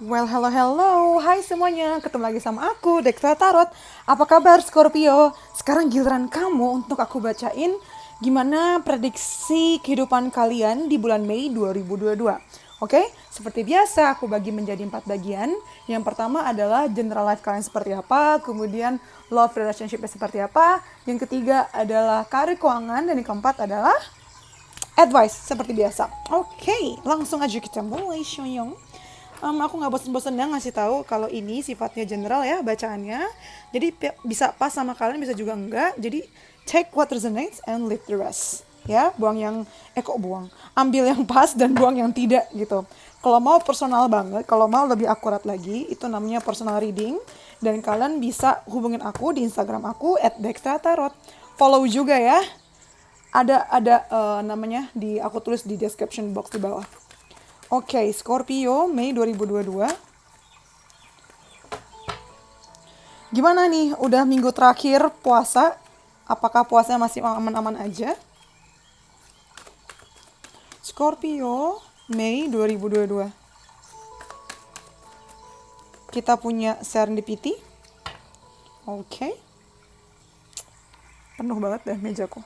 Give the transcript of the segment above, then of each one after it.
Well, hello, hello. Hai semuanya, ketemu lagi sama aku, Dextra Tarot. Apa kabar, Scorpio? Sekarang giliran kamu untuk aku bacain gimana prediksi kehidupan kalian di bulan Mei 2022. Oke, seperti biasa aku bagi menjadi 4 bagian. Yang pertama adalah general life kalian seperti apa, kemudian love relationship seperti apa, yang ketiga adalah karir keuangan, dan yang keempat adalah advice seperti biasa. Oke, langsung aja kita mulai, Shoyong. Aku nggak bosen-bosen ya ngasih tahu kalau ini sifatnya general ya bacaannya. Jadi bisa pas sama kalian, bisa juga enggak. Jadi take what resonates and leave the rest. Ya, buang yang kok buang. Ambil yang pas dan buang yang tidak gitu. Kalau mau personal banget, kalau mau lebih akurat lagi, itu namanya personal reading. Dan kalian bisa hubungin aku di Instagram aku @dextratarot. Follow juga ya. Ada namanya di aku tulis di description box di bawah. Oke, Scorpio Mei 2022. Gimana nih? Udah minggu terakhir puasa. Apakah puasanya masih aman-aman aja? Scorpio Mei 2022. Kita punya serendipity. Oke. Penuh banget deh mejaku.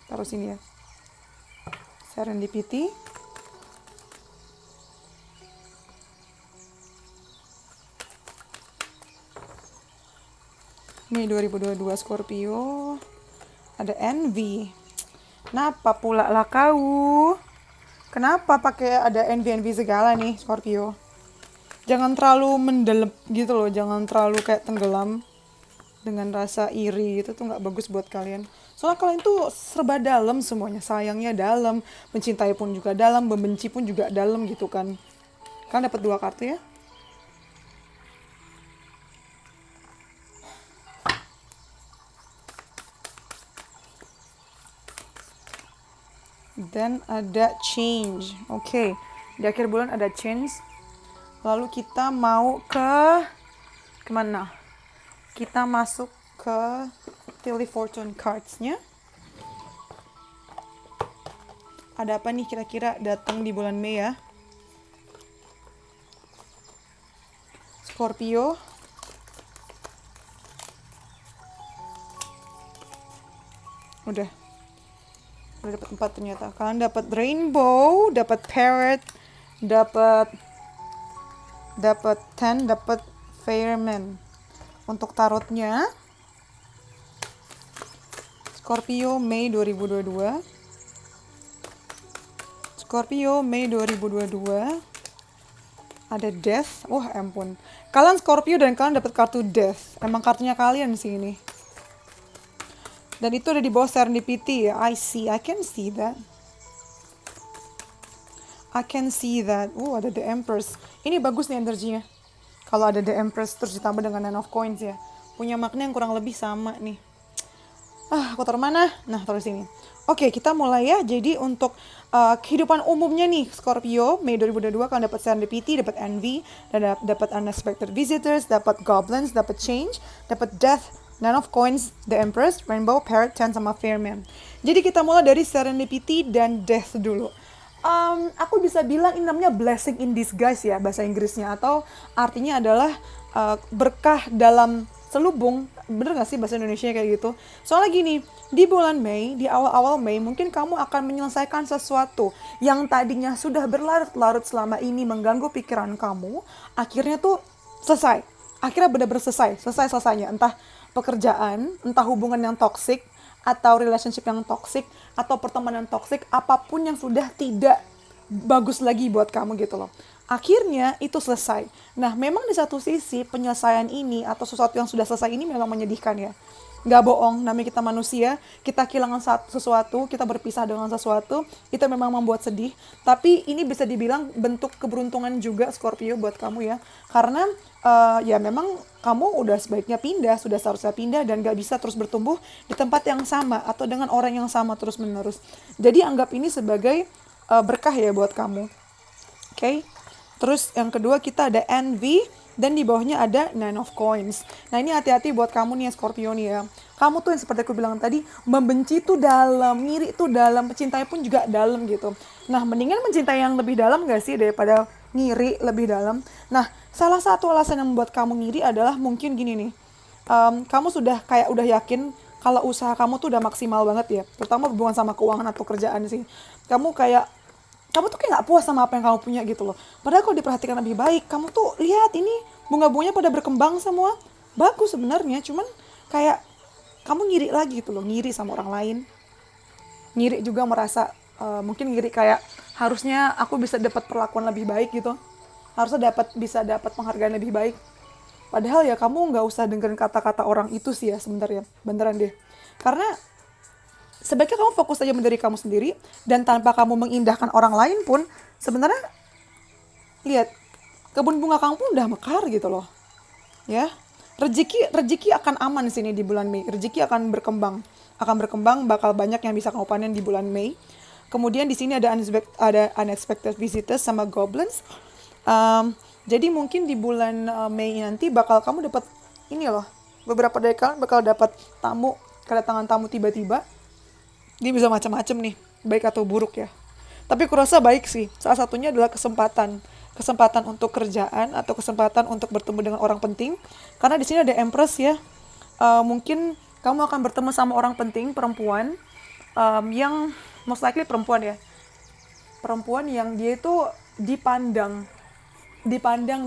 Taruh sini ya. Serendipity. Mei 2022 Scorpio. Ada envy. Kenapa pula lah kau? Kenapa pakai ada envy segala nih Scorpio? Jangan terlalu mendalam gitu loh, jangan terlalu kayak tenggelam dengan rasa iri gitu tuh nggak bagus buat kalian. Soalnya kalian tuh serba dalam semuanya, sayangnya dalam, mencintai pun juga dalam, membenci pun juga dalam gitu kan. Kalian dapat 2 kartu ya. Dan ada change. Oke. Di akhir bulan ada change. Lalu kita mau ke kemana? Kita masuk ke Tilly Fortune Cards-nya. Ada apa nih kira-kira datang di bulan Mei ya? Scorpio. Udah dapat 4 ternyata. Kalian dapat rainbow, dapat parrot, dapat 10, dapat fireman. Untuk tarotnya Scorpio Mei 2022. Scorpio Mei 2022. Ada death. Wah, ampun. Kalian Scorpio dan kalian dapat kartu death. Emang kartunya kalian sih ini. Dan itu ada di bawah serendipity ya. I can see that. Ada The Empress. Ini bagus nih energinya. Kalau ada The Empress terus ditambah dengan Nine of Coins ya. Punya makna yang kurang lebih sama nih. Aku taruh mana? Nah, taruh sini. Oke, kita mulai ya. Jadi untuk kehidupan umumnya nih, Scorpio, Mei 2022 kalian dapat serendipity, dapat envy, dan dapat unexpected visitors, dapat goblins, dapat change, dapat death, Nine of Coins, The Empress, Rainbow, Parrot, 10, sama Fairman. Jadi kita mulai dari serendipity dan death dulu. Aku bisa bilang ini namanya blessing in disguise ya bahasa Inggrisnya, atau artinya adalah berkah dalam selubung. Bener gak sih bahasa Indonesia kayak gitu? Soalnya gini, di bulan Mei, di awal-awal Mei, mungkin kamu akan menyelesaikan sesuatu yang tadinya sudah berlarut-larut selama ini mengganggu pikiran kamu, akhirnya tuh selesai. Akhirnya benar-benar selesainya. Entah pekerjaan, entah hubungan yang toksik, atau relationship yang toksik, atau pertemanan toksik, apapun yang sudah tidak bagus lagi buat kamu gitu loh. Akhirnya itu selesai. Nah, memang di satu sisi penyelesaian ini atau sesuatu yang sudah selesai ini memang menyedihkan ya. Gak bohong, namanya kita manusia, kita kehilangan sesuatu, kita berpisah dengan sesuatu, itu memang membuat sedih. Tapi ini bisa dibilang bentuk keberuntungan juga Scorpio buat kamu ya. Karena ya memang kamu udah sebaiknya pindah, sudah seharusnya pindah dan gak bisa terus bertumbuh di tempat yang sama atau dengan orang yang sama terus menerus. Jadi anggap ini sebagai berkah ya buat kamu. Oke. Terus yang kedua kita ada envy dan di bawahnya ada Nine of Coins. Nah, ini hati-hati buat kamu nih ya Scorpio nih ya. Kamu tuh yang seperti aku bilang tadi, membenci tuh dalam, ngiri tuh dalam, mencintai pun juga dalam gitu. Nah, mendingan mencintai yang lebih dalam gak sih daripada ngiri lebih dalam. Nah, salah satu alasan yang membuat kamu ngiri adalah mungkin gini nih. Kamu sudah kayak udah yakin kalau usaha kamu tuh udah maksimal banget ya, terutama hubungan sama keuangan atau kerjaan sih. Kamu tuh kayak nggak puas sama apa yang kamu punya gitu loh. Padahal kalau diperhatikan lebih baik, kamu tuh lihat ini bunga-bunganya pada berkembang semua, bagus sebenarnya. Cuman kayak kamu ngiri lagi gitu loh, ngiri sama orang lain, ngiri juga merasa mungkin ngiri kayak harusnya aku bisa dapat perlakuan lebih baik gitu, harusnya bisa dapat penghargaan lebih baik. Padahal ya kamu nggak usah dengerin kata-kata orang itu sih ya sebenarnya, beneran deh. Karena sebaiknya kamu fokus aja menjadi kamu sendiri, dan tanpa kamu mengindahkan orang lain pun sebenarnya lihat kebun bunga kamu pun udah mekar gitu loh. Ya. Rezeki akan aman sini di bulan Mei. Rezeki akan berkembang, bakal banyak yang bisa kamu panen di bulan Mei. Kemudian di sini ada unexpected visitors sama goblins. Jadi mungkin di bulan Mei nanti bakal kamu dapat ini loh. Beberapa dari kalian bakal dapat kedatangan tamu tiba-tiba. Dia bisa macam-macam nih, baik atau buruk ya. Tapi kurasa baik sih. Salah satunya adalah kesempatan untuk kerjaan atau kesempatan untuk bertemu dengan orang penting. Karena di sini ada Empress ya. Mungkin kamu akan bertemu sama orang penting, perempuan, yang most likely perempuan ya. Perempuan yang dia itu dipandang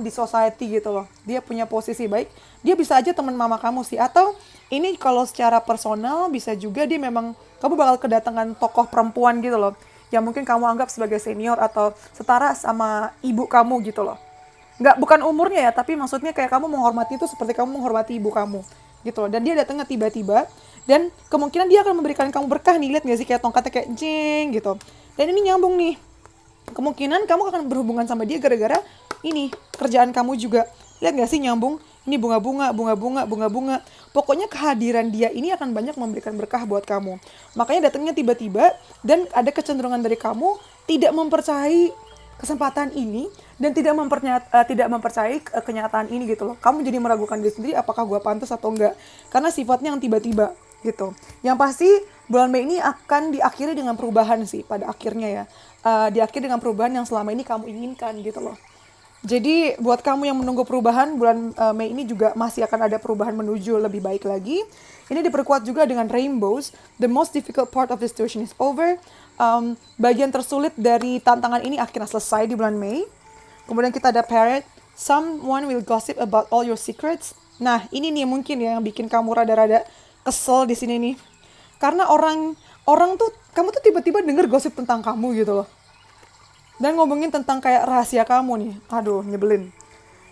di society gitu loh. Dia punya posisi baik. Dia bisa aja teman mama kamu sih. Atau ini kalau secara personal bisa juga dia memang kamu bakal kedatangan tokoh perempuan gitu loh, yang mungkin kamu anggap sebagai senior atau setara sama ibu kamu gitu loh. Bukan umurnya ya, tapi maksudnya kayak kamu menghormati itu seperti kamu menghormati ibu kamu gitu loh. Dan dia datangnya tiba-tiba, dan kemungkinan dia akan memberikan kamu berkah nih. Lihat gak sih kayak tongkatnya kayak jeng gitu. Dan ini nyambung nih. Kemungkinan kamu akan berhubungan sama dia gara-gara ini kerjaan kamu juga. Lihat gak sih nyambung? Ini bunga-bunga. Pokoknya kehadiran dia ini akan banyak memberikan berkah buat kamu. Makanya datangnya tiba-tiba, dan ada kecenderungan dari kamu tidak mempercayai kesempatan ini, dan tidak mempercayai kenyataan ini gitu loh. Kamu jadi meragukan diri sendiri, apakah gue pantas atau enggak. Karena sifatnya yang tiba-tiba gitu. Yang pasti bulan Mei ini akan diakhiri dengan perubahan sih pada akhirnya ya. Diakhiri dengan perubahan yang selama ini kamu inginkan gitu loh. Jadi buat kamu yang menunggu perubahan, bulan Mei ini juga masih akan ada perubahan menuju lebih baik lagi. Ini diperkuat juga dengan rainbows. The most difficult part of the situation is over. Bagian tersulit dari tantangan ini akhirnya selesai di bulan Mei. Kemudian kita ada parrot. Someone will gossip about all your secrets. Nah, ini nih mungkin ya yang bikin kamu rada-rada kesel di sini nih. Karena orang tuh, kamu tuh tiba-tiba denger gosip tentang kamu gitu loh. Dan ngomongin tentang kayak rahasia kamu nih. Aduh, nyebelin.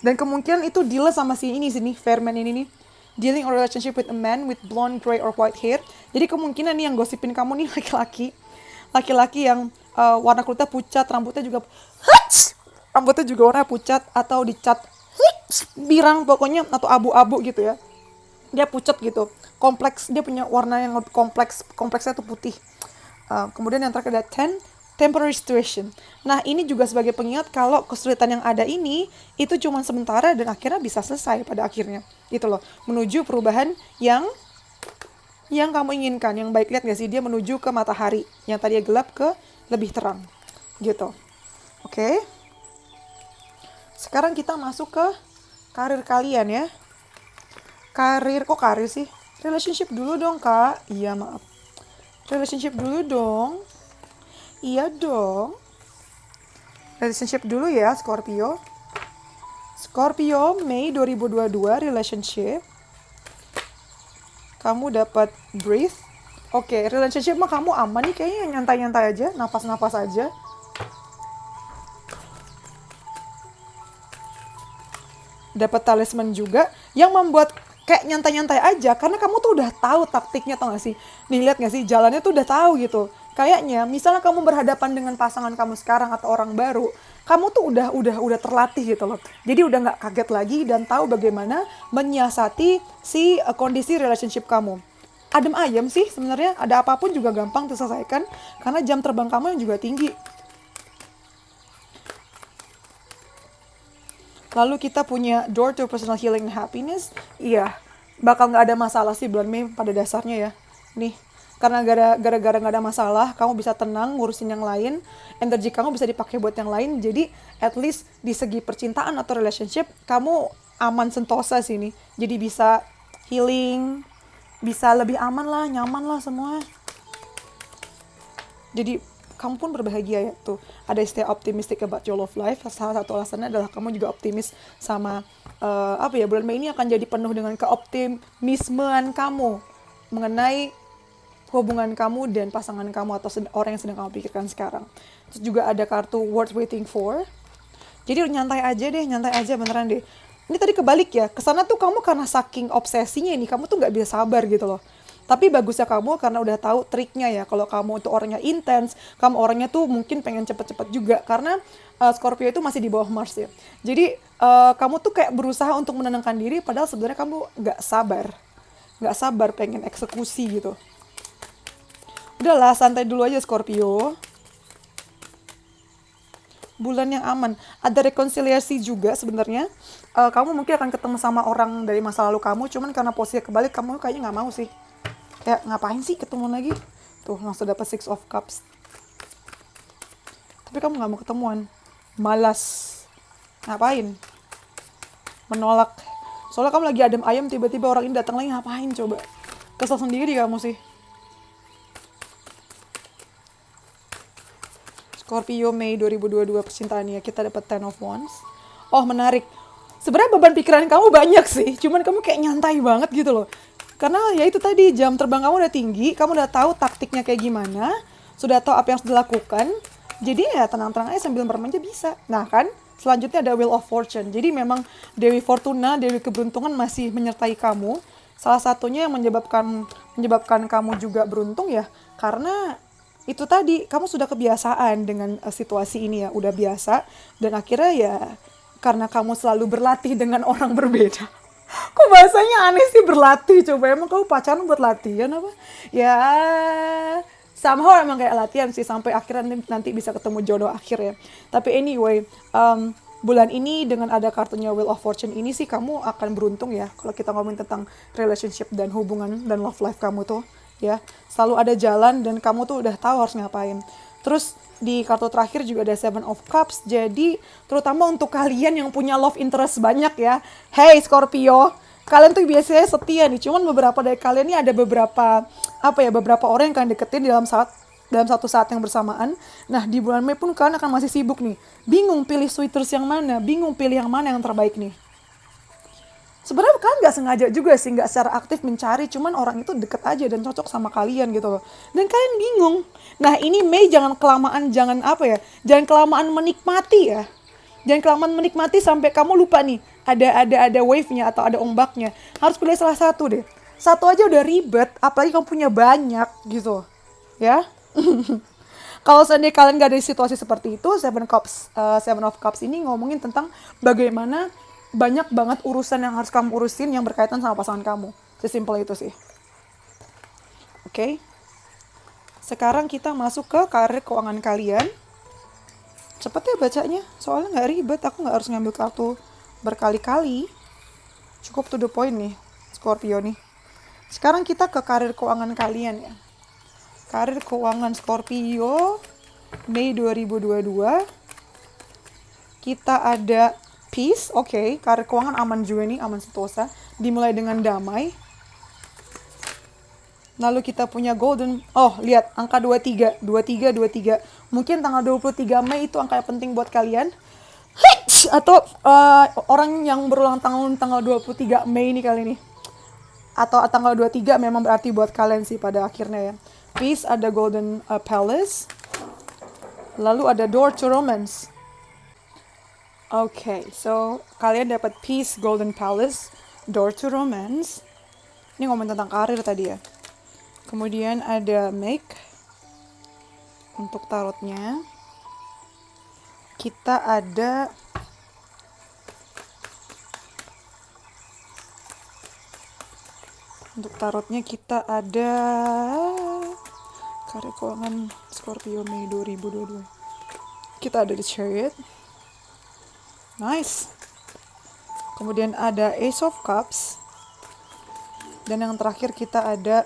Dan kemungkinan itu deal sama sini, Fairman ini nih. Dealing a relationship with a man with blonde, gray, or white hair. Jadi kemungkinan nih yang gosipin kamu nih laki-laki. Laki-laki yang warna kulitnya pucat, rambutnya juga warna pucat atau dicat birang pokoknya, atau abu-abu gitu ya. Dia pucat gitu. Kompleks, dia punya warna yang lebih kompleksnya tuh putih. Kemudian yang terakhir ada temporary situation. Nah, ini juga sebagai pengingat kalau kesulitan yang ada ini itu cuma sementara dan akhirnya bisa selesai pada akhirnya. Gitu loh. Menuju perubahan yang kamu inginkan, yang baik. Lihat gak sih, dia menuju ke matahari. Yang tadinya gelap ke lebih terang. Gitu. Oke. Sekarang kita masuk ke karir kalian ya. Kok karir sih? Relationship dulu dong, Kak. Iya, maaf. Relationship dulu dong. Iya dong. Relationship dulu ya, Scorpio. Scorpio, Mei 2022, relationship. Kamu dapat breathe. Oke, relationship mah kamu aman nih, kayaknya nyantai-nyantai aja, napas-napas aja. Dapat talisman juga, yang membuat kayak nyantai-nyantai aja, karena kamu tuh udah tahu taktiknya, tau gak sih? Nih, lihat gak sih, jalannya tuh udah tahu gitu. Kayaknya misalnya kamu berhadapan dengan pasangan kamu sekarang atau orang baru, kamu tuh udah terlatih gitu loh. Jadi udah nggak kaget lagi dan tahu bagaimana menyiasati si kondisi relationship kamu. Adem ayem sih sebenarnya, ada apapun juga gampang diselesaikan karena jam terbang kamu yang juga tinggi. Lalu kita punya door to personal healing and happiness. Iya, bakal nggak ada masalah sih bulan Mei pada dasarnya ya. Nih, Karena gara-gara nggak ada masalah, kamu bisa tenang ngurusin yang lain, energi kamu bisa dipakai buat yang lain. Jadi at least di segi percintaan atau relationship kamu aman sentosa sini. Jadi bisa healing, bisa lebih aman lah, nyaman lah semua. Jadi kamu pun berbahagia ya tuh. Ada stay optimistic about your love life. Salah satu alasannya adalah kamu juga optimis sama bulan Mei ini akan jadi penuh dengan keoptimismean kamu mengenai hubungan kamu dan pasangan kamu atau orang yang sedang kamu pikirkan sekarang. Terus juga ada kartu worth waiting for. Jadi nyantai aja beneran deh. Ini tadi kebalik ya, kesana tuh kamu karena saking obsesinya ini, kamu tuh nggak bisa sabar gitu loh. Tapi bagusnya kamu karena udah tahu triknya ya, kalau kamu itu orangnya intens, kamu orangnya tuh mungkin pengen cepet-cepet juga, karena Scorpio itu masih di bawah Mars ya. Jadi kamu tuh kayak berusaha untuk menenangkan diri, padahal sebenarnya kamu nggak sabar pengen eksekusi gitu. Udahlah, santai dulu aja Scorpio. Bulan yang aman. Ada rekonsiliasi juga sebenarnya. Kamu mungkin akan ketemu sama orang dari masa lalu kamu, cuman karena posisi kebalik kamu kayaknya nggak mau sih. Kayak ngapain sih ketemu lagi? Tuh langsung dapat Six of Cups. Tapi kamu nggak mau ketemuan. Malas. Ngapain? Menolak. Soalnya kamu lagi adem ayem, tiba-tiba orang ini datang lagi, ngapain coba? Kesel sendiri kamu sih. Scorpio Mei 2022 percintaannya, kita dapat Ten of Wands. Oh menarik. Sebenarnya beban pikiran kamu banyak sih, cuman kamu kayak nyantai banget gitu loh. Karena ya itu tadi, jam terbang kamu udah tinggi, kamu udah tahu taktiknya kayak gimana, sudah tahu apa yang harus dilakukan. Jadi ya tenang-tenang aja sambil bermanja bisa. Nah kan, selanjutnya ada Wheel of Fortune. Jadi memang Dewi Fortuna, Dewi Keberuntungan masih menyertai kamu. Salah satunya yang menyebabkan kamu juga beruntung ya, karena itu tadi, kamu sudah kebiasaan dengan situasi ini ya, udah biasa. Dan akhirnya ya, karena kamu selalu berlatih dengan orang berbeda. Kok bahasanya aneh sih berlatih, coba emang kamu pacaran buat latihan apa? Ya, somehow emang kayak latihan sih, sampai akhirnya nanti bisa ketemu jodoh akhir ya. Tapi anyway, bulan ini dengan ada kartunya Wheel of Fortune ini sih kamu akan beruntung ya. Kalau kita ngomongin tentang relationship dan hubungan dan love life kamu tuh. Ya, selalu ada jalan dan kamu tuh udah tahu harus ngapain. Terus di kartu terakhir juga ada Seven of Cups. Jadi terutama untuk kalian yang punya love interest banyak ya. Hey Scorpio, kalian tuh biasanya setia nih. Cuman beberapa dari kalian ini ada beberapa orang yang kalian deketin dalam satu saat yang bersamaan. Nah di bulan Mei pun kalian akan masih sibuk nih. Bingung pilih suitors yang mana, bingung pilih yang mana yang terbaik nih. Sebenarnya kalian nggak sengaja juga sih, nggak secara aktif mencari, cuman orang itu deket aja dan cocok sama kalian gitu loh. Dan kalian bingung. Nah ini Mei jangan kelamaan menikmati ya. Jangan kelamaan menikmati sampai kamu lupa nih, ada wave-nya atau ada ombaknya. Harus pilih salah satu deh. Satu aja udah ribet, apalagi kamu punya banyak gitu. Ya. Kalau seandainya kalian gak ada di situasi seperti itu, Seven of Cups ini ngomongin tentang bagaimana banyak banget urusan yang harus kamu urusin yang berkaitan sama pasangan kamu. Sesimpel itu sih. Oke. Sekarang kita masuk ke karir keuangan kalian. Cepet ya bacanya, soalnya gak ribet. Aku gak harus ngambil kartu berkali-kali. Cukup to the point nih, Scorpio nih. Sekarang kita ke karir keuangan kalian ya. Karir keuangan Scorpio Mei 2022. Kita ada peace, oke. Karir keuangan aman juga nih, aman sentosa. Dimulai dengan damai. Lalu kita punya golden, lihat angka 23. Mungkin tanggal 23 Mei itu angka yang penting buat kalian. Atau orang yang berulang tahun tanggal 23 Mei ini kali ini. Atau tanggal 23 memang berarti buat kalian sih pada akhirnya ya. Peace, ada golden palace. Lalu ada door to romance. Oke, so kalian dapat peace, golden palace, door to romance. Ini ngomong tentang karir tadi ya. Kemudian ada make untuk tarotnya. Kita ada untuk tarotnya kita ada karir keuangan Scorpio Mei 2022. Kita ada the Chariot. Nice. Kemudian ada Ace of Cups. Dan yang terakhir kita ada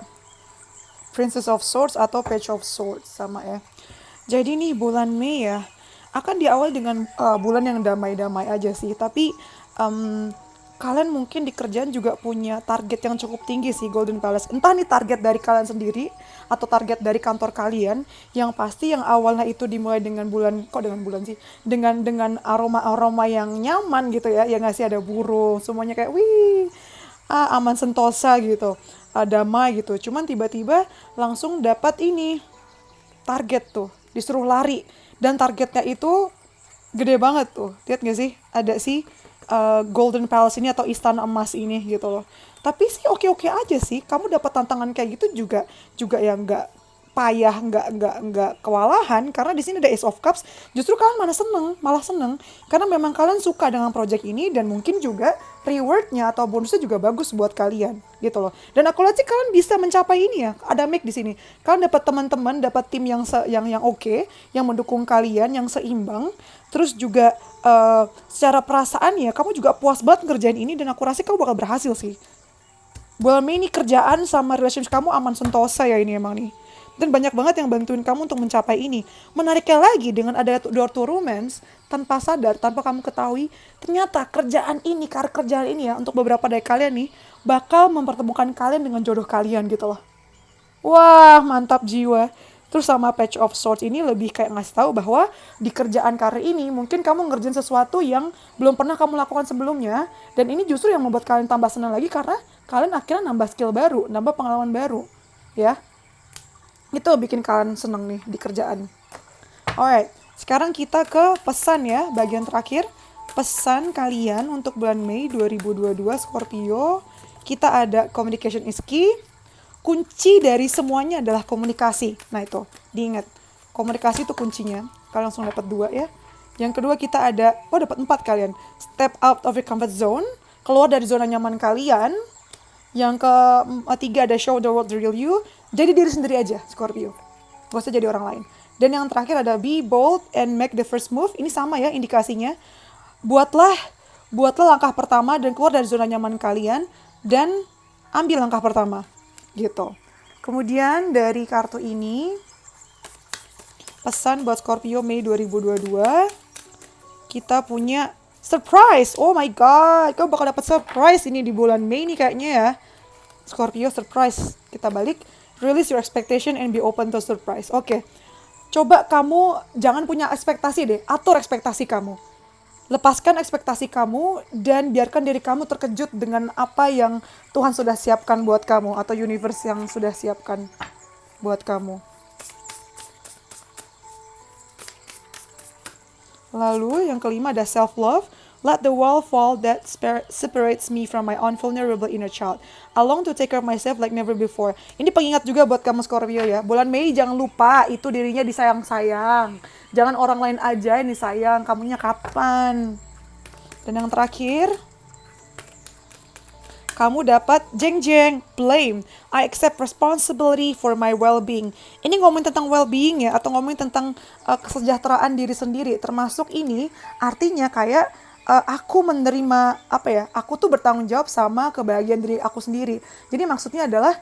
Princess of Swords atau Page of Swords, sama ya. Jadi nih bulan Mei ya, akan diawali dengan bulan yang damai-damai aja sih. Tapi kalian mungkin di kerjaan juga punya target yang cukup tinggi sih, Golden Palace. Entah nih target dari kalian sendiri atau target dari kantor kalian. Yang pasti yang awalnya itu dimulai dengan dengan aroma-aroma yang nyaman gitu ya. Yang ngasih ada burung, semuanya kayak wih, aman sentosa gitu, damai gitu. Cuman tiba-tiba langsung dapat ini target tuh, disuruh lari, dan targetnya itu gede banget tuh. Lihat gak sih? Ada sih Golden Palace ini atau Istana Emas ini gitu loh. Tapi sih oke-oke aja sih. Kamu dapat tantangan kayak gitu juga yang nggak payah, nggak kewalahan, karena di sini ada Ace of Cups. Justru kalian malah seneng karena memang kalian suka dengan project ini, dan mungkin juga rewardnya atau bonusnya juga bagus buat kalian gitu loh. Dan aku lihat sih kalian bisa mencapai ini ya. Ada make di sini. Kalian dapat teman-teman, dapat tim yang oke, yang mendukung kalian, yang seimbang. Terus juga secara perasaan ya kamu juga puas banget ngerjain ini, dan aku rasa kamu bakal berhasil sih. Bulan Mei ini kerjaan sama relationship kamu aman sentosa ya ini emang nih. Dan banyak banget yang bantuin kamu untuk mencapai ini. Menariknya lagi, dengan ada door to romance, tanpa sadar, tanpa kamu ketahui, ternyata karir kerjaan ini ya, untuk beberapa dari kalian nih, bakal mempertemukan kalian dengan jodoh kalian gitu loh. Wah, mantap jiwa. Terus sama Page of Swords ini lebih kayak ngasih tahu bahwa di kerjaan karir ini mungkin kamu ngerjain sesuatu yang belum pernah kamu lakukan sebelumnya, dan ini justru yang membuat kalian tambah senang lagi karena kalian akhirnya nambah skill baru, nambah pengalaman baru, ya. Itu bikin kalian seneng nih di kerjaan. Alright, sekarang kita ke pesan ya, bagian terakhir. Pesan kalian untuk bulan Mei 2022 Scorpio. Kita ada communication is key. Kunci dari semuanya adalah komunikasi. Nah itu, diingat. Komunikasi itu kuncinya. Kalian langsung dapat 2 ya. Yang kedua kita ada, dapat 4 kalian. Step out of your comfort zone. Keluar dari zona nyaman kalian. Yang ketiga ada show the world the real you. Jadi diri sendiri aja, Scorpio. Gak usah jadi orang lain. Dan yang terakhir ada be bold and make the first move. Ini sama ya indikasinya. Buatlah langkah pertama dan keluar dari zona nyaman kalian. Dan ambil langkah pertama. Gitu. Kemudian dari kartu ini, pesan buat Scorpio Mei 2022. Kita punya surprise. Oh my god, kamu bakal dapat surprise ini di bulan Mei nih kayaknya ya. Scorpio surprise. Kita balik. Release your expectation and be open to surprise. Oke. Coba kamu jangan punya ekspektasi deh. Atur ekspektasi kamu. Lepaskan ekspektasi kamu dan biarkan diri kamu terkejut dengan apa yang Tuhan sudah siapkan buat kamu atau universe yang sudah siapkan buat kamu. Lalu yang kelima ada self-love. Let the wall fall that separates me from my vulnerable inner child. I long to take care of myself like never before. Ini pengingat juga buat kamu Scorpio ya. Bulan Mei jangan lupa itu dirinya disayang-sayang. Jangan orang lain aja yang disayang. Kamunya kapan? Dan yang terakhir, kamu dapat jeng-jeng, blame. I accept responsibility for my well-being. Ini ngomongin tentang well-being ya, atau ngomongin tentang kesejahteraan diri sendiri. Termasuk ini artinya kayak aku menerima, aku tuh bertanggung jawab sama kebahagiaan diri aku sendiri. Jadi maksudnya adalah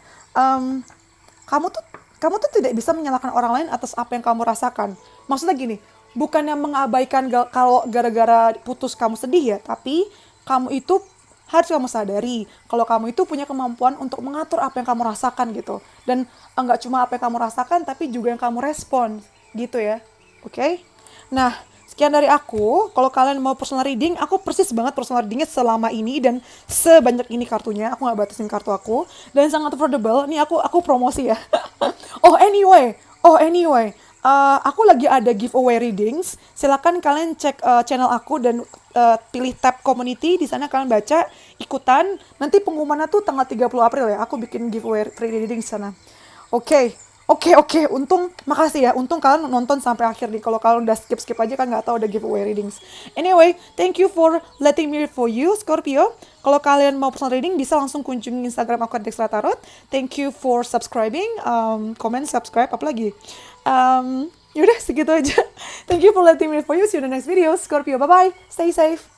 kamu tuh tidak bisa menyalahkan orang lain atas apa yang kamu rasakan. Maksudnya gini, bukannya mengabaikan kalau gara-gara putus kamu sedih ya, tapi kamu itu harus kamu sadari kalau kamu itu punya kemampuan untuk mengatur apa yang kamu rasakan gitu. Dan enggak cuma apa yang kamu rasakan, tapi juga yang kamu respon gitu ya. Oke? Nah, sekian dari aku. Kalau kalian mau personal reading, aku persis banget personal readingnya selama ini dan sebanyak ini kartunya. Aku nggak batasin kartu aku dan sangat affordable. Ini aku promosi ya. Oh anyway, aku lagi ada giveaway readings. Silakan kalian cek channel aku dan pilih tab community. Di sana kalian baca, ikutan. Nanti pengumumannya tuh tanggal 30 April ya. Aku bikin giveaway free reading di sana. Oke. Untung, makasih ya. Untung kalian nonton sampai akhir nih. Kalau kalian udah skip aja kan nggak tahu ada giveaway readings. Anyway, thank you for letting me read for you, Scorpio. Kalau kalian mau personal reading, bisa langsung kunjungi Instagram aku Dextra Tarot. Thank you for subscribing, comment, subscribe, apa lagi. Yaudah, segitu aja. Thank you for letting me read for you. See you in the next video, Scorpio. Bye-bye. Stay safe.